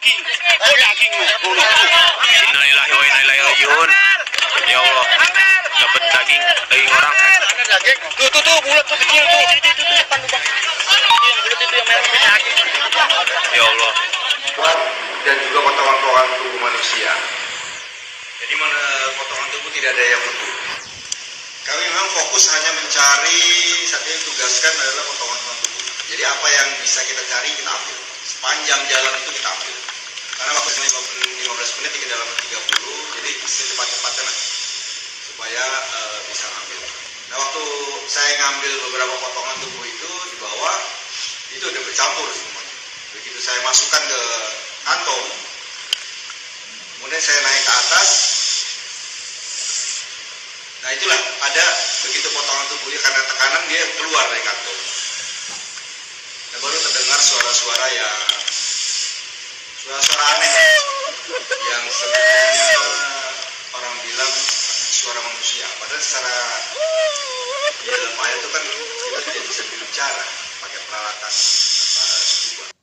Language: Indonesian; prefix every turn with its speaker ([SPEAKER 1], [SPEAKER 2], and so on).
[SPEAKER 1] daging. Oh daging lu. Innalillahi wa inna ilaihi rajiun. Ya Allah. Dapat daging orang.
[SPEAKER 2] Tuh bulat tuh kecil tuh. Itu depan lubang. Yang bulat itu yang merah daging.
[SPEAKER 1] Ya Allah.
[SPEAKER 3] Dan juga potongan-potongan tubuh manusia. Jadi potongan tubuh tidak ada yang utuh. Kami memang fokus hanya mencari, saat ini tugaskan adalah potongan-potongan tubuh. Jadi apa yang bisa kita cari kita ambil. Sepanjang jalan itu kita ambil. Karena waktu 15 menit tidak dalam 30, jadi secepat-cepatnya lah supaya bisa ngambil. Nah waktu saya ngambil beberapa potongan tubuh itu di bawah, itu udah bercampur semuanya. Begitu saya masukkan ke kantong, kemudian saya naik ke atas. Nah itulah ada begitu potongan tubuhnya karena tekanan dia keluar dari kantong. Nah baru terdengar suara-suara yang suara-suara aneh yang sebenarnya orang bilang suara manusia. Padahal secara di dalam air itu kan kita tidak bisa berbicara pakai peralatan scuba.